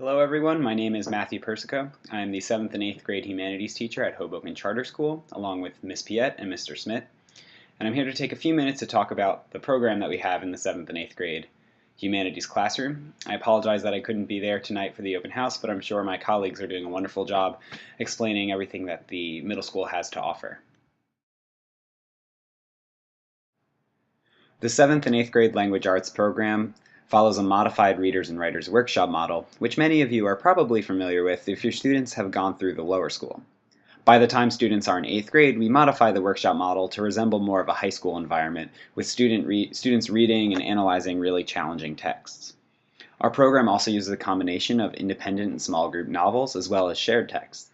Hello everyone, my name is Matthew Persico. I am the 7th and 8th grade humanities teacher at Hoboken Charter School, along with Miss Piette and Mr. Smith. And I'm here to take a few minutes to talk about the program that we have in the 7th and 8th grade humanities classroom. I apologize that I couldn't be there tonight for the open house, but I'm sure my colleagues are doing a wonderful job explaining everything that the middle school has to offer. The 7th and 8th grade language arts program follows a modified Readers and Writers Workshop model, which many of you are probably familiar with if your students have gone through the lower school. By the time students are in 8th grade, we modify the workshop model to resemble more of a high school environment, with students reading and analyzing really challenging texts. Our program also uses a combination of independent and small group novels as well as shared texts.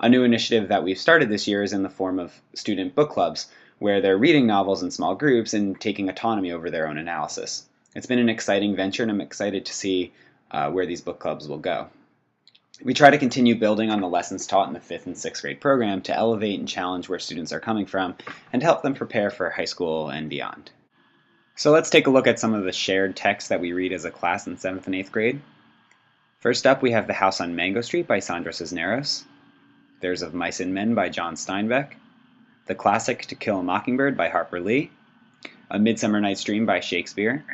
A new initiative that we've started this year is in the form of student book clubs, where they're reading novels in small groups and taking autonomy over their own analysis. It's been an exciting venture, and I'm excited to see where these book clubs will go. We try to continue building on the lessons taught in the 5th and 6th grade program to elevate and challenge where students are coming from and to help them prepare for high school and beyond. So let's take a look at some of the shared texts that we read as a class in 7th and 8th grade. First up, we have The House on Mango Street by Sandra Cisneros. There's Of Mice and Men by John Steinbeck. The classic To Kill a Mockingbird by Harper Lee. A Midsummer Night's Dream by Shakespeare.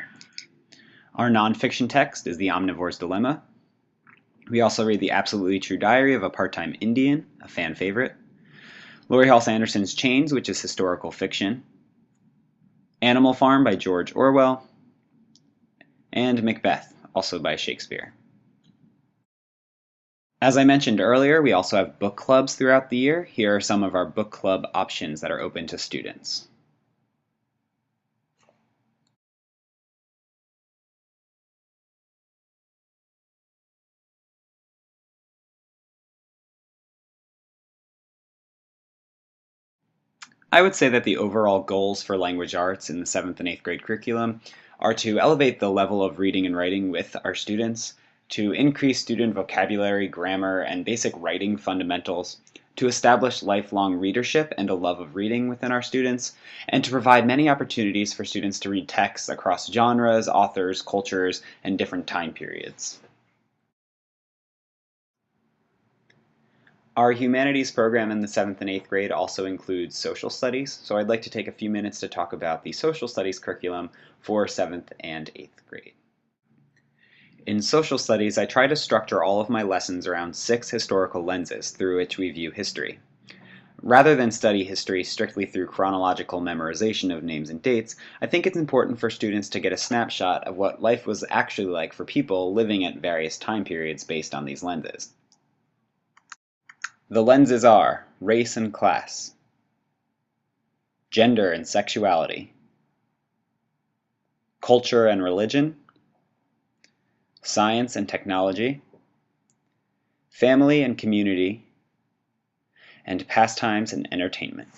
Our nonfiction text is The Omnivore's Dilemma. We also read The Absolutely True Diary of a Part-Time Indian, a fan favorite. Laurie Halse Anderson's Chains, which is historical fiction. Animal Farm by George Orwell. And Macbeth, also by Shakespeare. As I mentioned earlier, we also have book clubs throughout the year. Here are some of our book club options that are open to students. I would say that the overall goals for language arts in the 7th and 8th grade curriculum are to elevate the level of reading and writing with our students, to increase student vocabulary, grammar, and basic writing fundamentals, to establish lifelong readership and a love of reading within our students, and to provide many opportunities for students to read texts across genres, authors, cultures, and different time periods. Our humanities program in the 7th and 8th grade also includes social studies, so I'd like to take a few minutes to talk about the social studies curriculum for 7th and 8th grade. In social studies, I try to structure all of my lessons around 6 historical lenses through which we view history. Rather than study history strictly through chronological memorization of names and dates, I think it's important for students to get a snapshot of what life was actually like for people living at various time periods based on these lenses. The lenses are race and class, gender and sexuality, culture and religion, science and technology, family and community, and pastimes and entertainment.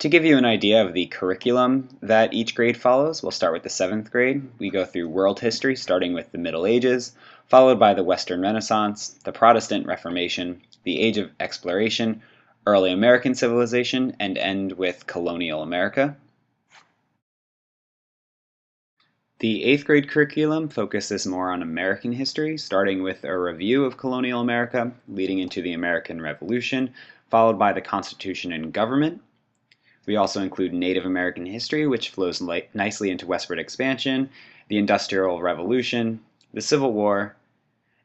To give you an idea of the curriculum that each grade follows, we'll start with the 7th grade. We go through world history, starting with the Middle Ages, followed by the Western Renaissance, the Protestant Reformation, the Age of Exploration, early American civilization, and end with colonial America. The 8th grade curriculum focuses more on American history, starting with a review of colonial America, leading into the American Revolution, followed by the Constitution and government. We also include Native American history, which flows nicely into westward expansion, the Industrial Revolution, the Civil War,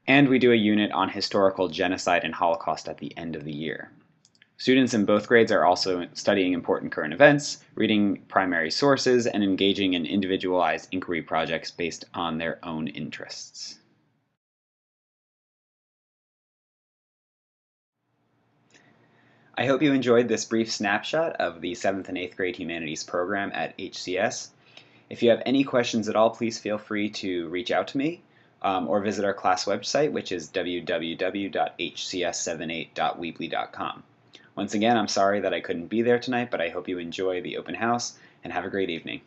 and we do a unit on historical genocide and Holocaust at the end of the year. Students in both grades are also studying important current events, reading primary sources, and engaging in individualized inquiry projects based on their own interests. I hope you enjoyed this brief snapshot of the 7th and 8th grade humanities program at HCS. If you have any questions at all, please feel free to reach out to me or visit our class website, which is www.hcs78.weebly.com. Once again, I'm sorry that I couldn't be there tonight, but I hope you enjoy the open house and have a great evening.